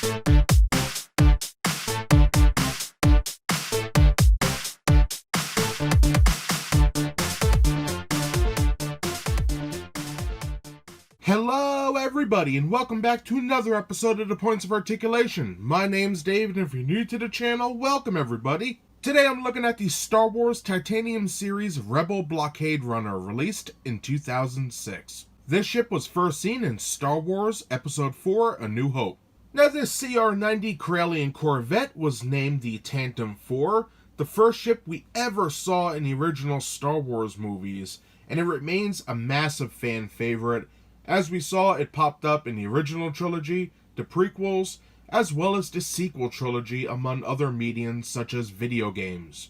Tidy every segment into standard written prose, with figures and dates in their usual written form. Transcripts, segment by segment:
Hello everybody and welcome back to another episode of The Points of Articulation. My name's Dave and if you're new to the channel, welcome everybody. Today I'm looking at the Star Wars Titanium series Rebel Blockade Runner released in 2006. This ship was first seen in Star Wars Episode 4 A New Hope. Now this CR-90 Corellian Corvette was named the Tantive 4, the first ship we ever saw in the original Star Wars movies, and it remains a massive fan favorite. As we saw, it popped up in the original trilogy, the prequels, as well as the sequel trilogy among other mediums such as video games.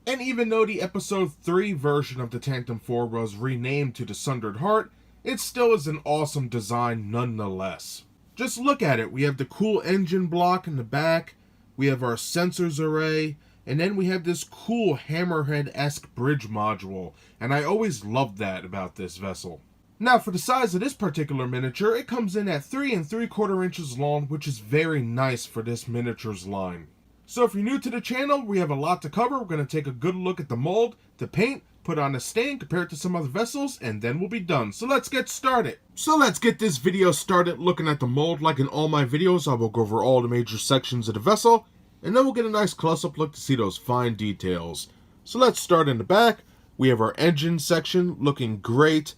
And even though the Episode 3 version of the Tantive 4 was renamed to the Sundered Heart, it still is an awesome design nonetheless. Just look at it, we have the cool engine block in the back, we have our sensors array, and then we have this cool Hammerhead-esque bridge module, and I always loved that about this vessel. Now for the size of this particular miniature, it comes in at 3 3/4 inches long, which is very nice for this miniatures line. So if you're new to the channel, we have a lot to cover. We're going to take a good look at the mold, the paint, put on a stain, compare it to some other vessels, and then we'll be done. So let's get started. So let's get this video started looking at the mold. Like in all my videos, I will go over all the major sections of the vessel, and then we'll get a nice close-up look to see those fine details. So let's start in the back. We have our engine section looking great.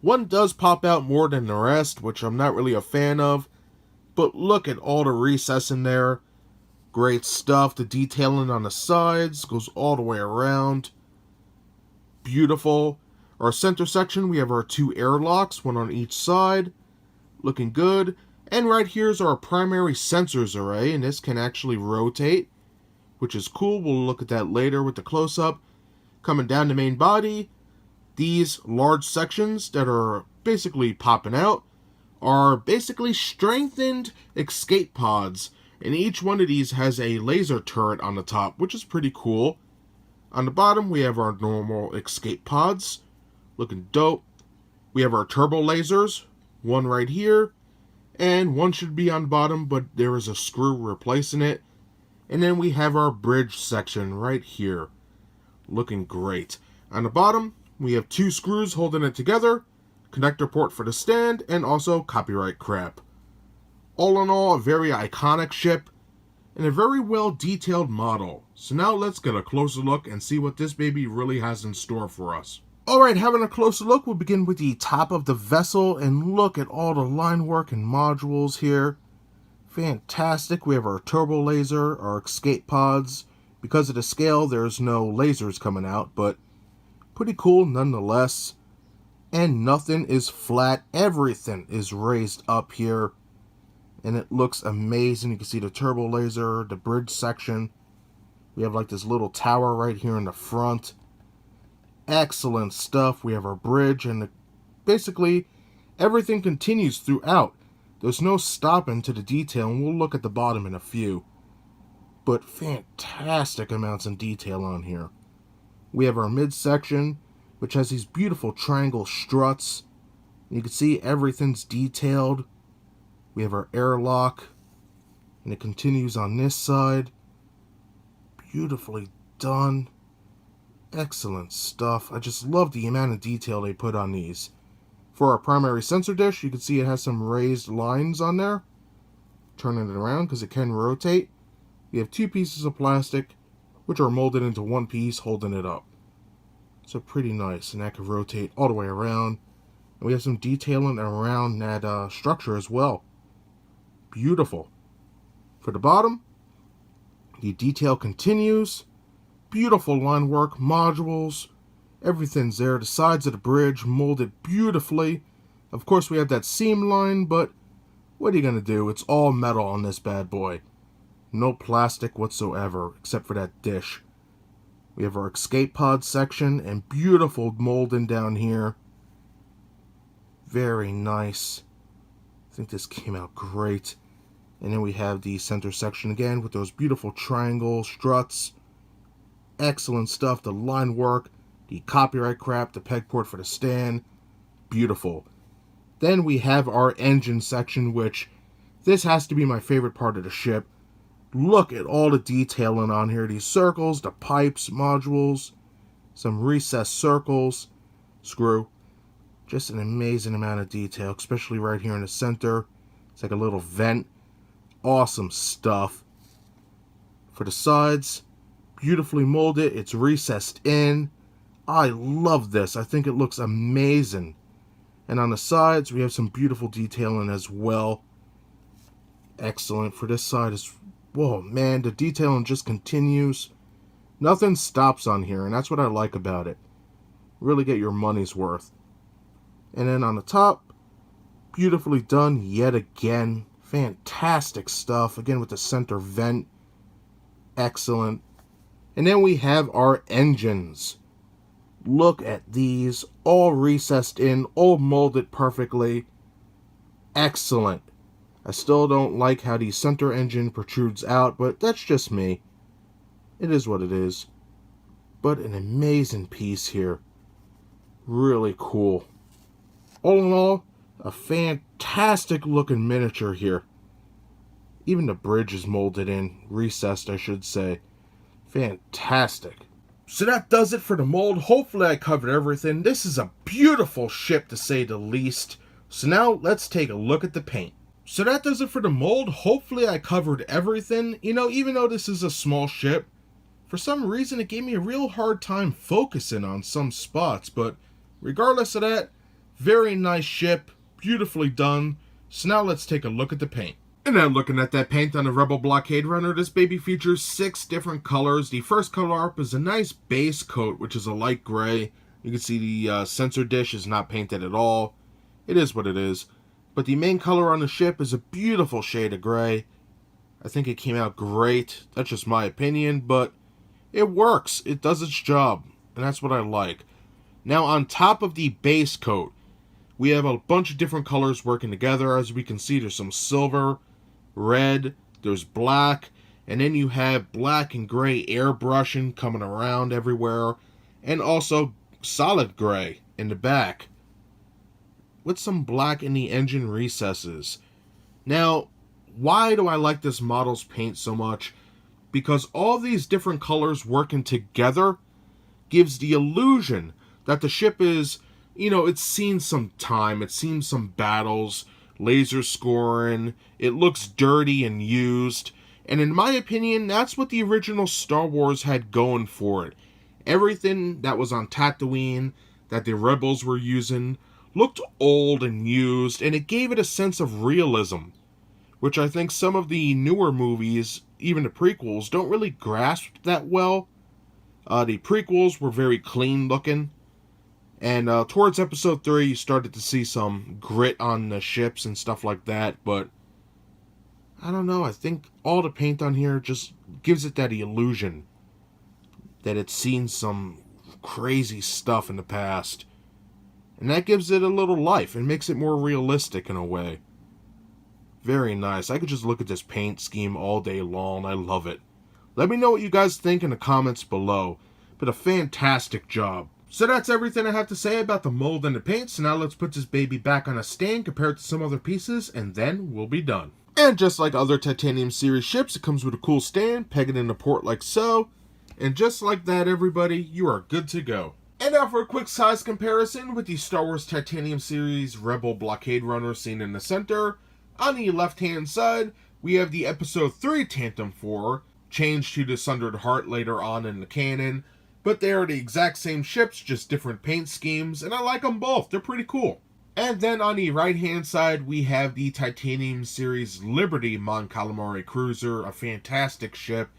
One does pop out more than the rest, which I'm not really a fan of, but look at all the recess in there. Great stuff. The detailing on the sides goes all the way around. Beautiful. Our center section, we have our 2 airlocks, one on each side. Looking good. And right here's our primary sensors array, and this can actually rotate, which is cool. We'll look at that later with the close-up. Coming down the main body, these large sections that are basically popping out are basically strengthened escape pods, and each one of these has a laser turret on the top, which is pretty cool. On the bottom, we have our normal escape pods, looking dope. We have our turbo lasers, one right here, and one should be on the bottom, but there is a screw replacing it. And then we have our bridge section right here, looking great. On the bottom, we have 2 screws holding it together, connector port for the stand, and also copyright crap. All in all, a very iconic ship, and a very well detailed model. So now let's get a closer look and see what this baby really has in store for us. Alright, having a closer look, we'll begin with the top of the vessel, and look at all the line work and modules here. Fantastic. We have our turbo laser, our escape pods. Because of the scale, there's no lasers coming out, but pretty cool nonetheless. And nothing is flat. Everything is raised up here. And it looks amazing. You can see the turbo laser, the bridge section. We have like this little tower right here in the front. Excellent stuff. We have our bridge, and basically everything continues throughout. There's no stopping to the detail, and we'll look at the bottom in a few. But fantastic amounts of detail on here. We have our midsection, which has these beautiful triangle struts. You can see everything's detailed. We have our airlock, and it continues on this side. Beautifully done. Excellent stuff. I just love the amount of detail they put on these. For our primary sensor dish, you can see it has some raised lines on there. Turning it around because it can rotate. We have 2 pieces of plastic, which are molded into one piece, holding it up. So pretty nice, and that can rotate all the way around. And we have some detailing around that structure as well. Beautiful. For the bottom, the detail continues. Beautiful line work, modules, everything's there. The sides of the bridge molded beautifully. Of course, we have that seam line, but what are you going to do? It's all metal on this bad boy. No plastic whatsoever, except for that dish. We have our escape pod section and beautiful molding down here. Very nice. I think this came out great. And then we have the center section again with those beautiful triangle struts. Excellent stuff. The line work, the copyright crap, the peg port for the stand. Beautiful. Then we have our engine section, which This has to be my favorite part of the ship. Look at all the detailing on here. These circles, the pipes, modules, some recessed circles, screw. Just an amazing amount of detail, especially right here in the center. It's like a little vent. Awesome stuff. For the sides, beautifully molded. It's recessed in. I love this. I think it looks amazing. And on the sides, we have some beautiful detailing as well. Excellent. For this side is, whoa, man, the detailing just continues. Nothing stops on here, and that's what I like about it. Really get your money's worth. And then on the top, beautifully done yet again. Fantastic stuff. Again with the center vent. Excellent. And then we have our engines. Look at these. All recessed in. All molded perfectly. Excellent. I still don't like how the center engine protrudes out, but that's just me. It is what it is. But an amazing piece here. Really cool. All in all, a fantastic looking miniature here. Even the bridge is molded in, recessed I should say. Fantastic. So that does it for the mold. Hopefully I covered everything. This is a beautiful ship to say the least. So now let's take a look at the paint. So that does it for the mold. Hopefully I covered everything. You know, even though this is a small ship, for some reason it gave me a real hard time focusing on some spots. But regardless of that, very nice ship, beautifully done. So now let's take a look at the paint. And now looking at that paint on the Rebel Blockade Runner, this baby features 6 different colors. The first color up is a nice base coat, which is a light gray. You can see the sensor dish is not painted at all. It is what it is. But the main color on the ship is a beautiful shade of gray. I think it came out great. That's just my opinion, but it works. It does its job, and that's what I like. Now on top of the base coat, we have a bunch of different colors working together. As we can see, there's some silver, red, there's black, and then you have black and gray airbrushing coming around everywhere, and also solid gray in the back, with some black in the engine recesses. Now, why do I like this model's paint so much? Because all these different colors working together gives the illusion that the ship is, you know, it's seen some time, it's seen some battles, laser scoring, it looks dirty and used, and in my opinion, that's what the original Star Wars had going for it. Everything that was on Tatooine, that the Rebels were using, looked old and used, and it gave it a sense of realism, which I think some of the newer movies, even the prequels, don't really grasp that well. The prequels were very clean looking, and towards episode 3 you started to see some grit on the ships and stuff like that, but I don't know, I think all the paint on here just gives it that illusion that it's seen some crazy stuff in the past. And that gives it a little life and makes it more realistic in a way. Very nice. I could just look at this paint scheme all day long. I love it. Let me know what you guys think in the comments below. But a fantastic job. So that's everything I have to say about the mold and the paint. So now let's put this baby back on a stand compared to some other pieces, and then we'll be done. And just like other Titanium series ships, it comes with a cool stand, peg it in the port like so. And just like that, everybody, you are good to go. And now for a quick size comparison with the Star Wars Titanium series Rebel Blockade Runner seen in the center. On the left hand side, we have the episode 3 Tantive 4, changed to the Sundered Heart later on in the canon. But they are the exact same ships, just different paint schemes, and I like them both. They're pretty cool. And then on the right hand side, we have the Titanium series Liberty Mon Calamari Cruiser, a fantastic ship.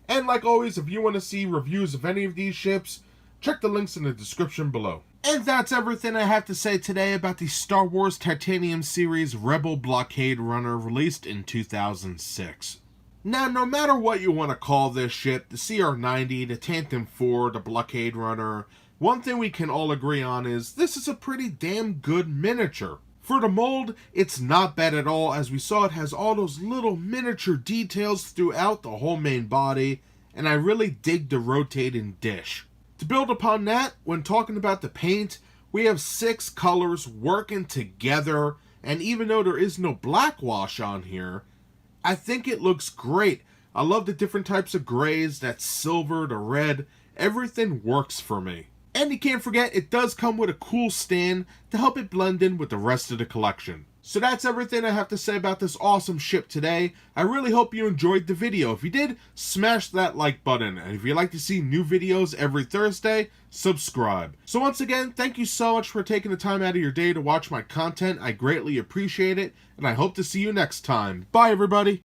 And like always, if you want to see reviews of any of these ships, check the links in the description below. And that's everything I have to say today about the Star Wars Titanium series Rebel Blockade Runner released in 2006. Now, no matter what you want to call this ship, the CR-90, the Tantive 4, the Blockade Runner, one thing we can all agree on is this is a pretty damn good miniature. For the mold, it's not bad at all, as we saw it has all those little miniature details throughout the whole main body, and I really dig the rotating dish. To build upon that, when talking about the paint, we have 6 colors working together, and even though there is no black wash on here, I think it looks great. I love the different types of grays, that silver, the red. Everything works for me. And you can't forget, it does come with a cool stand to help it blend in with the rest of the collection. So that's everything I have to say about this awesome ship today. I really hope you enjoyed the video. If you did, smash that like button. And if you'd like to see new videos every Thursday, subscribe. So once again, thank you so much for taking the time out of your day to watch my content. I greatly appreciate it, and I hope to see you next time. Bye, everybody.